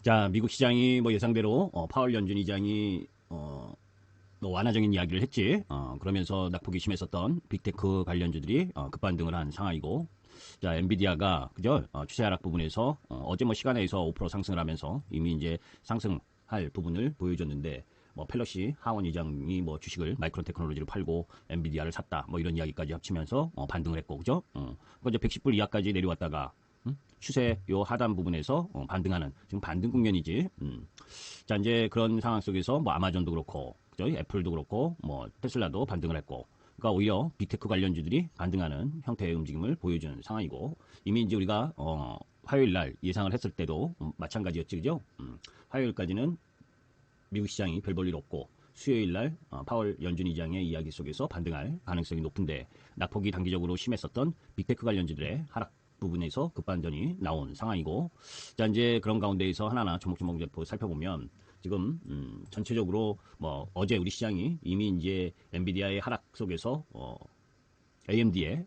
자, 미국 시장이 뭐 예상대로 파월 연준 의장이 뭐 완화적인 이야기를 했지. 그러면서 낙폭이 심했었던 빅테크 관련주들이 급반등을 한 상황이고, 자, 엔비디아가 그죠? 추세 하락 부분에서 어제 뭐 시간에서 5% 상승을 하면서 이미 이제 상승할 부분을 보여줬는데, 뭐 펠러시 하원 의장이 뭐 주식을 마이크론 테크놀로지를 팔고 엔비디아를 샀다, 뭐 이런 이야기까지 합치면서 반등을 했고, 그죠? 그 이제 110불 이하까지 내려왔다가 추세 요 하단 부분에서 반등하는 지금 반등 국면이지. 자, 이제 그런 상황 속에서 뭐 아마존도 그렇고, 그죠? 애플도 그렇고, 뭐 테슬라도 반등을 했고, 그러니까 오히려 빅테크 관련주들이 반등하는 형태의 움직임을 보여주는 상황이고, 이미 이제 우리가 화요일 날 예상을 했을 때도 마찬가지였지, 그죠? 화요일까지는 미국 시장이 별 볼 일 없고, 수요일 날 파월 연준 의장의 이야기 속에서 반등할 가능성이 높은데, 낙폭이 단기적으로 심했었던 빅테크 관련주들의 하락 부분에서 급반전이 나온 상황이고, 자, 이제 그런 가운데에서 하나하나 조목조목 살펴보면, 지금 전체적으로 뭐 어제 우리 시장이 이미 이제 엔비디아의 하락 속에서 AMD의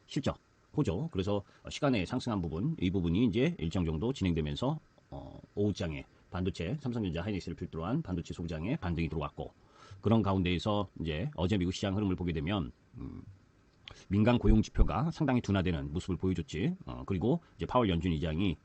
실적 호조, 그래서 시간에 상승한 부분, 이 부분이 이제 일정 정도 진행되면서 오후장에 반도체, 삼성전자, 하이닉스를 필두로 한 반도체 소비장에 반등이 들어왔고, 그런 가운데에서 이제 어제 미국 시장 흐름을 보게 되면 민간 고용 지표가 상당히 둔화되는 모습을 보여줬지. 그리고 이제 파월 연준 의장이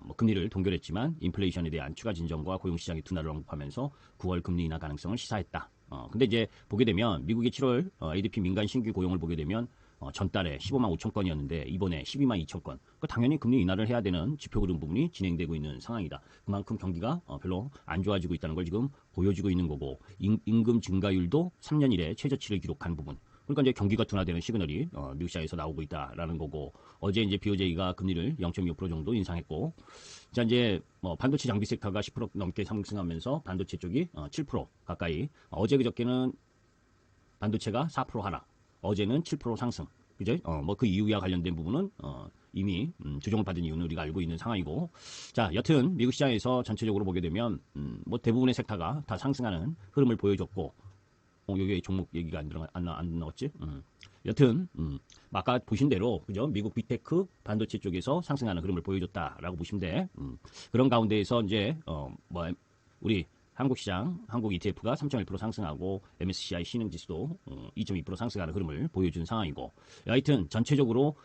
뭐 금리를 동결했지만 인플레이션에 대한 추가 진정과 고용 시장의 둔화를 언급하면서 9월 금리 인하 가능성을 시사했다. 근데 이제 보게 되면 미국의 7월 ADP 민간 신규 고용을 보게 되면 전달에 15만 5천 건이었는데 이번에 12만 2천 건. 당연히 금리 인하를 해야 되는 지표 그런 부분이 진행되고 있는 상황이다. 그만큼 경기가 별로 안 좋아지고 있다는 걸 지금 보여주고 있는 거고, 임금 증가율도 3년 이래 최저치를 기록한 부분. 그러니까 이제 경기가 둔화되는 시그널이 미국 시장에서 나오고 있다라는 거고, 어제 이제 BOJ가 금리를 0.25% 정도 인상했고, 자, 이제 뭐 반도체 장비 섹터가 10% 넘게 상승하면서 반도체 쪽이 7% 가까이, 어제 그저께는 반도체가 4% 하락, 어제는 7% 상승, 그죠? 뭐 그 이유와 관련된 부분은 이미 조정을 받은 이유는 우리가 알고 있는 상황이고, 자, 여튼 미국 시장에서 전체적으로 보게 되면 뭐 대부분의 섹터가 다 상승하는 흐름을 보여줬고, 여기 종목 얘기가 안 나왔지? 여튼, 아까 보신 대로, 그죠? 미국 빅테크 반도체 쪽에서 상승하는 흐름을 보여줬다라고 보시면 돼. 그런 가운데에서 이제, 뭐, 우리 한국 시장, 한국 ETF가 3.1% 상승하고, MSCI 신흥지수도 2.2% 상승하는 흐름을 보여준 상황이고, 하여튼, 전체적으로,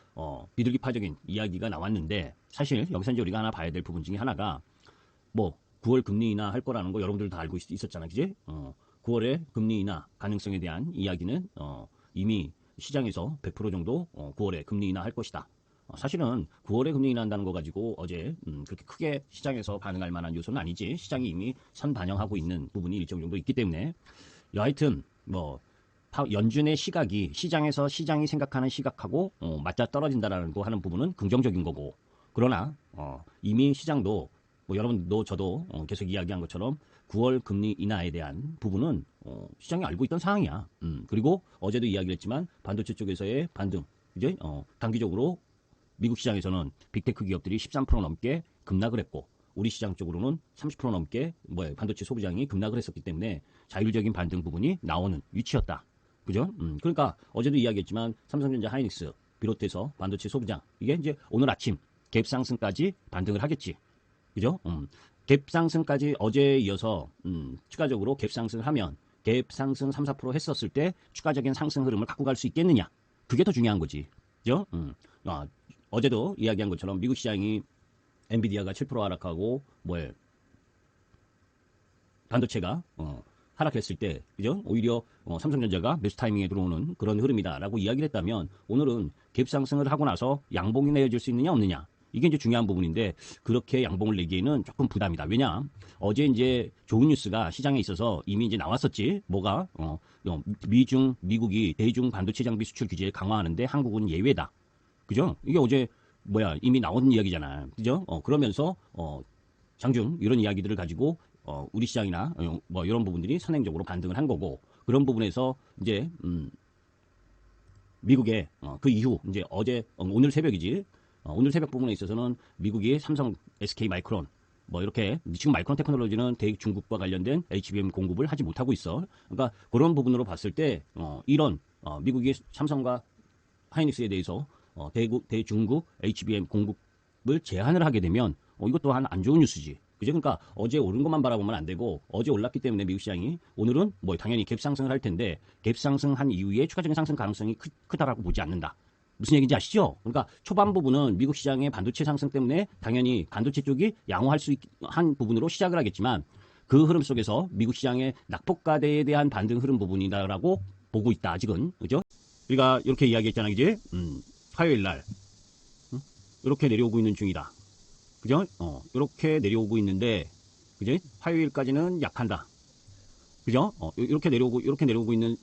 비둘기파적인 이야기가 나왔는데, 사실 여기서 이제 우리가 하나 봐야 될 부분 중에 하나가, 뭐, 9월 금리 인하 할 거라는 거 여러분들도 다 알고 있었잖아, 그지? 9월에 금리 인하 가능성에 대한 이야기는 이미 시장에서 100% 정도 9월에 금리 인하 할 것이다. 사실은 9월에 금리 인하한다는 거 가지고 어제 그렇게 크게 시장에서 반응할 만한 요소는 아니지. 시장이 이미 선반영하고 있는 부분이 일정 정도 있기 때문에, 여하튼 뭐 연준의 시각이 시장에서 시장이 생각하는 시각하고 맞아 떨어진다라는 거 하는 부분은 긍정적인 거고, 그러나 이미 시장도 뭐 여러분도 저도 계속 이야기한 것처럼 9월 금리 인하에 대한 부분은 시장이 알고 있던 상황이야. 그리고 어제도 이야기를 했지만 반도체 쪽에서의 반등, 이제 단기적으로 미국 시장에서는 빅테크 기업들이 13% 넘게 급락을 했고, 우리 시장 쪽으로는 30% 넘게 반도체 소비장이 급락을 했었기 때문에 자율적인 반등 부분이 나오는 위치였다. 그죠? 그러니까 어제도 이야기했지만 삼성전자, 하이닉스 비롯해서 반도체 소비장, 이게 이제 오늘 아침 갭 상승까지 반등을 하겠지. 그죠? 갭 상승까지 어제에 이어서 추가적으로 갭 상승을 하면 갭 상승 3, 4% 했었을 때 추가적인 상승 흐름을 갖고 갈 수 있겠느냐? 그게 더 중요한 거지. 그죠? 어제도 이야기한 것처럼 미국 시장이 엔비디아가 7% 하락하고 반도체가 하락했을 때, 그죠? 오히려 삼성전자가 매수 타이밍에 들어오는 그런 흐름이다라고 이야기를 했다면, 오늘은 갭 상승을 하고 나서 양봉이 내어질 수 있느냐 없느냐, 이게 이제 중요한 부분인데, 그렇게 양봉을 내기에는 조금 부담이다. 왜냐? 어제 이제 좋은 뉴스가 시장에 있어서 이미 이제 나왔었지. 뭐가? 미국이 대중 반도체 장비 수출 규제를 강화하는데 한국은 예외다. 그죠? 이게 어제 이미 나온 이야기잖아. 그죠? 그러면서 장중 이런 이야기들을 가지고 우리 시장이나 뭐 이런 부분들이 선행적으로 반등을 한 거고, 그런 부분에서 이제 미국의 그 이후 이제 어제 오늘 새벽이지. 오늘 새벽 부분에 있어서는 미국이 삼성, SK 마이크론 이렇게 지금 마이크론 테크놀로지는 대륙 중국과 관련된 HBM 공급을 하지 못하고 있어. 그러니까 그런 부분으로 봤을 때 이런 미국이 삼성과 하이닉스에 대해서 대중국 HBM 공급을 제한을 하게 되면 이것 또한 안 좋은 뉴스지. 그죠? 그러니까 어제 오른 것만 바라보면 안 되고 어제 올랐기 때문에 미국 시장이 오늘은 뭐 당연히 갭 상승을 할 텐데 갭 상승한 이후에 추가적인 상승 가능성이 크다라고 보지 않는다. 무슨 얘기인지 아시죠? 그러니까 초반 부분은 미국 시장의 반도체 상승 때문에 당연히 반도체 쪽이 양호할 수 한 부분으로 시작을 하겠지만 그 흐름 속에서 미국 시장의 낙폭과대에 대한 반등 흐름 부분이다라고 보고 있다. 아직은. 그죠? 우리가 이렇게 이야기했잖아. 그지? 화요일 날 이렇게 내려오고 있는 중이다. 그죠? 이렇게 내려오고 있는데, 그죠? 화요일까지는 약한다. 그죠? 이렇게 내려오고 있는,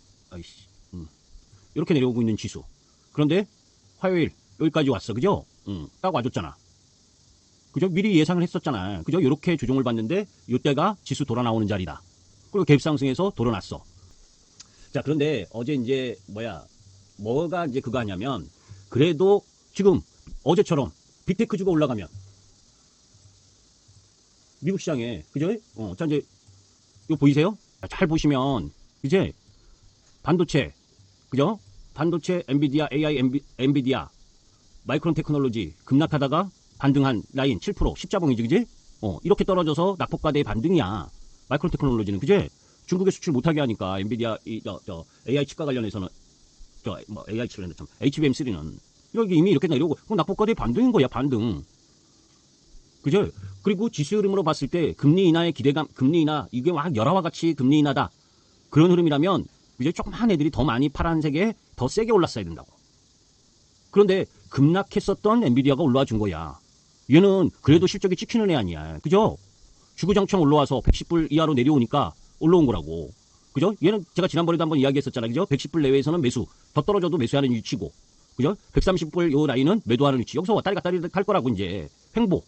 이렇게 내려오고 있는 지수. 그런데 화요일, 여기까지 왔어. 그죠? 딱 와줬잖아. 그죠? 미리 예상을 했었잖아. 그죠? 이렇게 조정을 받는데, 이때가 지수 돌아 나오는 자리다. 그리고 갭 상승해서 돌아났어. 자, 그런데 어제 이제, 뭐가 이제 그거 하냐면, 그래도 지금 어제처럼 빅테크주가 올라가면, 미국 시장에, 그죠? 자, 이제, 이거 보이세요? 잘 보시면, 이제, 반도체, 그죠? 반도체, 엔비디아, AI, 엔비디아, 마이크론 테크놀로지, 급락하다가 반등한 라인 7%, 십자봉이지, 그지? 이렇게 떨어져서 낙폭과대의 반등이야. 마이크론 테크놀로지는, 그지? 중국에 수출 못하게 하니까, 엔비디아, AI 칩과 관련해서는, AI 칩을 참, HBM3는, 여기 이미 이렇게 내려오고, 그럼 낙폭과대의 반등인 거야, 반등. 그죠? 그리고 지수 흐름으로 봤을 때 금리 인하의 기대감, 금리 인하, 이게 막 열화와 같이 금리 인하다. 그런 흐름이라면 이제 조그만 애들이 더 많이 파란색에 더 세게 올랐어야 된다고. 그런데 급락했었던 엔비디아가 올라와 준 거야. 얘는 그래도 실적이 찍히는 애 아니야. 그죠? 주구장창 올라와서 110불 이하로 내려오니까 올라온 거라고. 그죠? 얘는 제가 지난번에도 한번 이야기했었잖아. 그죠? 110불 내외에서는 매수. 더 떨어져도 매수하는 위치고. 그죠? 130불 요 라인은 매도하는 위치. 여기서 왔다리 갔다리 할 거라고 이제. 횡보.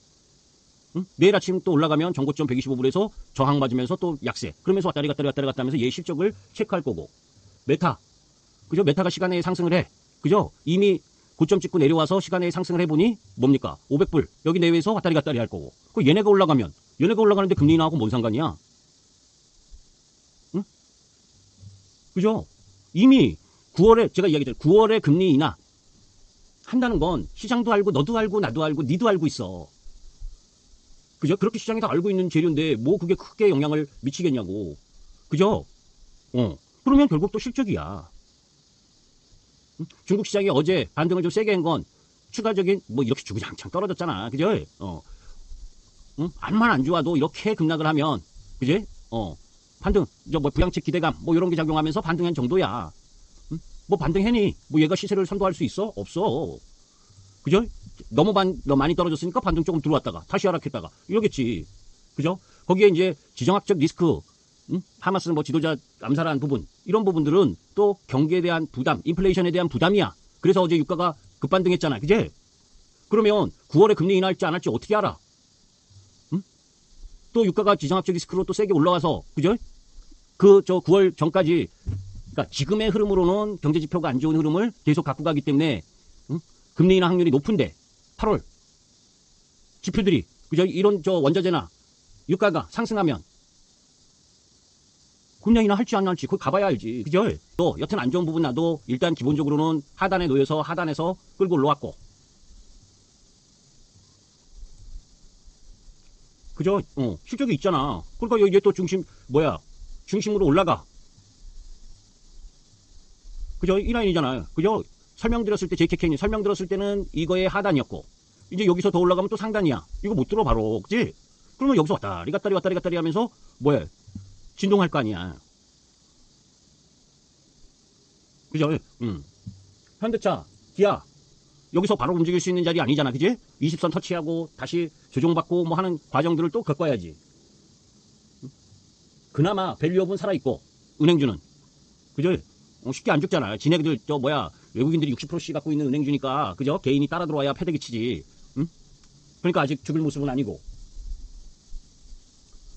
응? 내일 아침 또 올라가면 정고점 125불에서 저항 맞으면서 또 약세. 그러면서 왔다리 갔다리 하면서 얘 실적을 체크할 거고. 메타. 그죠? 메타가 시간에 상승을 해. 그죠? 이미 고점 찍고 내려와서 시간에 상승을 해보니 뭡니까? 500불. 여기 내외에서 왔다리 갔다리 할 거고. 그 얘네가 올라가는데 금리 인하하고 뭔 상관이야? 응? 그죠? 이미 9월에 제가 이야기했잖아요. 9월에 금리 인하 한다는 건 시장도 알고 너도 알고 나도 알고 니도 알고 있어. 그죠? 그렇게 시장이 다 알고 있는 재료인데 뭐 그게 크게 영향을 미치겠냐고. 그죠? 그러면 결국 또 실적이야. 중국 시장이 어제 반등을 좀 세게 한 건 추가적인 뭐 이렇게 주구장창 떨어졌잖아. 그죠? 암만 안 좋아도 이렇게 급락을 하면 그지? 반등, 뭐 부양책 기대감 뭐 이런 게 작용하면서 반등한 정도야. 뭐 반등해니? 뭐 얘가 시세를 선도할 수 있어? 없어. 그죠? 너무 많이 떨어졌으니까 반등 조금 들어왔다가 다시 하락했다가 이러겠지. 그죠? 거기에 이제 지정학적 리스크, 하마스 뭐 지도자 암살한 부분, 이런 부분들은 또 경기에 대한 부담, 인플레이션에 대한 부담이야. 그래서 어제 유가가 급반등했잖아. 그제? 그러면 9월에 금리 인하할지 안 할지 어떻게 알아? 또 유가가 지정학적 리스크로 또 세게 올라와서, 그죠? 9월 전까지, 그러니까 지금의 흐름으로는 경제지표가 안 좋은 흐름을 계속 갖고 가기 때문에 금리 인하 확률이 높은데 8월 지표들이 그죠? 이런 원자재나 유가가 상승하면 금리 인하 할지 안 할지 거기 가봐야 알지. 그죠? 또 여튼 안 좋은 부분 나도 일단 기본적으로는 하단에 놓여서 하단에서 끌고 올라왔고. 그죠? 실적이 있잖아. 그러니까 여기에 또 중심으로 올라가. 그죠? 이 라인이잖아요. 그죠? 설명드렸을 때, JKK님 설명드렸을 때는 이거의 하단이었고, 이제 여기서 더 올라가면 또 상단이야. 이거 못 들어, 바로. 그치? 그러면 여기서 왔다리 갔다리 하면서, 진동할 거 아니야. 그죠? 현대차, 기아, 여기서 바로 움직일 수 있는 자리 아니잖아. 그지? 20선 터치하고, 다시 조정받고, 뭐 하는 과정들을 또 겪어야지. 그나마 밸류업은 살아있고, 은행주는. 그죠? 쉽게 안 죽잖아. 지네들, 외국인들이 60%씩 갖고 있는 은행주니까, 그죠? 개인이 따라 들어와야 패대기 치지. 응? 그러니까 아직 죽을 모습은 아니고.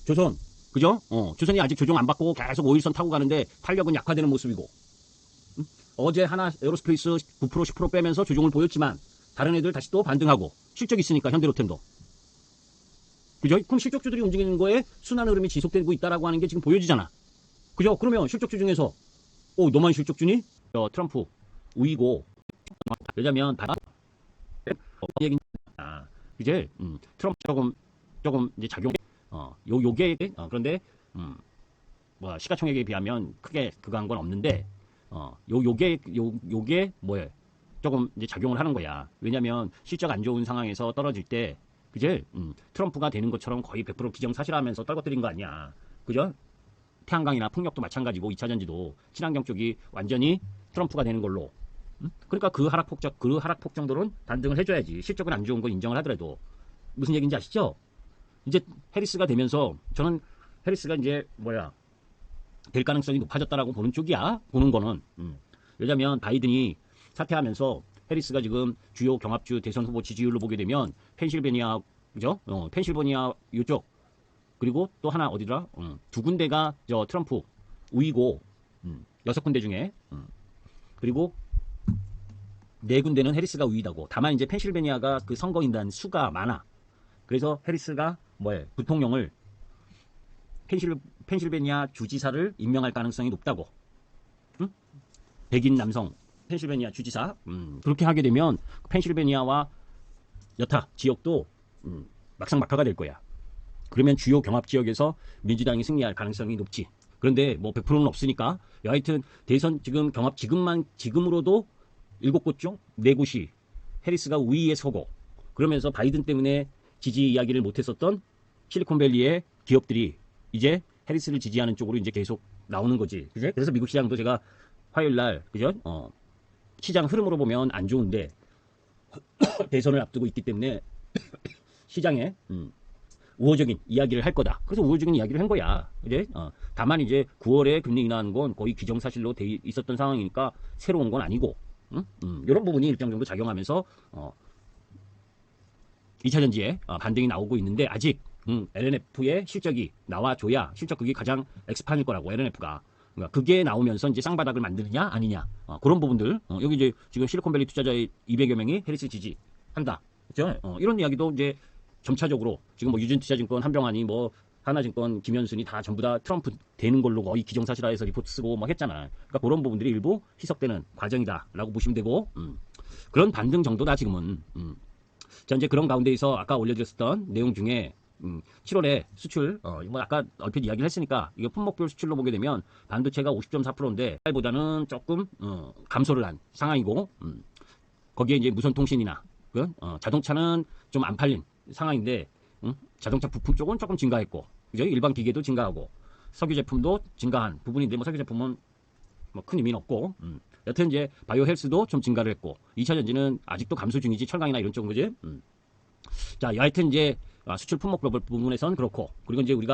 조선, 그죠? 조선이 아직 조정 안 받고 계속 5일선 타고 가는데 탄력은 약화되는 모습이고. 응? 어제 하나 에어로스페이스 9% 10% 빼면서 조정을 보였지만, 다른 애들 다시 또 반등하고, 실적 있으니까, 현대로템도. 그죠? 그럼 실적주들이 움직이는 거에 순환 흐름이 지속되고 있다라고 하는 게 지금 보여지잖아. 그죠? 그러면 실적주 중에서, 너만 실적주니? 트럼프 우위고. 왜냐면 얘기 이제 트럼프 조금 이제 작용 요게 그런데 뭐 시가총액에 비하면 크게 그거 한 건 없는데 요게 뭐예요? 조금 이제 작용을 하는 거야. 왜냐면 실적 안 좋은 상황에서 떨어질 때 그제 트럼프가 되는 것처럼 거의 100% 기정사실하면서 떨궈뜨린 거 아니야. 그죠? 태양광이나 풍력도 마찬가지고 2차 전지도 친환경 쪽이 완전히 트럼프가 되는 걸로. 그러니까 그 하락폭 정도는 반등을 해줘야지. 실적은 안 좋은 건 인정을 하더라도. 무슨 얘기인지 아시죠? 이제 해리스가 되면서 저는 해리스가 이제 될 가능성이 높아졌다라고 보는 쪽이야. 보는 거는. 왜냐면 바이든이 사퇴하면서 해리스가 지금 주요 경합주 대선 후보 지지율로 보게 되면 펜실베니아, 그죠? 펜실베니아 이쪽 그리고 또 하나 어디더라? 두 군데가 저 트럼프 우위고 6군데 중에 그리고 4군데는 해리스가 우위다고. 다만 이제 펜실베니아가 그 선거인단 수가 많아. 그래서 해리스가 부통령을 펜실베니아 주지사를 임명할 가능성이 높다고. 백인 남성 펜실베니아 주지사. 그렇게 하게 되면 펜실베니아와 여타 지역도 막상막하가 될 거야. 그러면 주요 경합 지역에서 민주당이 승리할 가능성이 높지. 그런데 뭐 100%는 없으니까 여하튼 대선 지금 경합 지금으로도 7곳 중 4곳이 해리스가 우위에 서고 그러면서 바이든 때문에 지지 이야기를 못했었던 실리콘밸리의 기업들이 이제 해리스를 지지하는 쪽으로 이제 계속 나오는 거지. 그죠? 그래서 미국 시장도 제가 화요일 날 그죠? 시장 흐름으로 보면 안 좋은데 대선을 앞두고 있기 때문에 시장에 우호적인 이야기를 할 거다. 그래서 우호적인 이야기를 한 거야. 이제 다만 이제 9월에 금리 인하하는 건 거의 기정사실로 돼 있었던 상황이니까 새로운 건 아니고 이런 부분이 일정 정도 작용하면서 2차 전지에 반등이 나오고 있는데 아직 LNF의 실적이 나와줘야 실적 그게 가장 엑스판일 거라고 LNF가. 그러니까 그게 나오면서 이제 쌍바닥을 만드느냐 아니냐 그런 부분들 여기 이제 지금 실리콘밸리 투자자의 200여 명이 해리스 지지한다. 그렇죠? 이런 이야기도 이제 점차적으로 지금 뭐 유진투자증권 한병환이 뭐 하나증권 김현순이 다 전부 다 트럼프 되는 걸로 거의 기정사실화해서 리포트 쓰고 막 했잖아. 그러니까 그런 부분들이 일부 희석되는 과정이다라고 보시면 되고 그런 반등 정도다 지금은. 자 이제 그런 가운데에서 아까 올려드렸던 내용 중에 7월에 수출 뭐 아까 얼핏 이야기를 했으니까 이게 품목별 수출로 보게 되면 반도체가 50.4%인데 보다는 조금 감소를 한 상황이고 거기에 이제 무선통신이나 자동차는 좀 안 팔린 상황인데 자동차 부품 쪽은 조금 증가했고 그죠? 일반 기계도 증가하고 석유 제품도 증가한 부분인데 뭐 석유 제품은 뭐 큰 의미는 없고 여튼 이제 바이오 헬스도 좀 증가를 했고 2차 전지는 아직도 감소 중이지 철강이나 이런 쪽은 그지? 자 여하튼 이제 수출 품목 글로벌 부분에선 그렇고 그리고 이제 우리가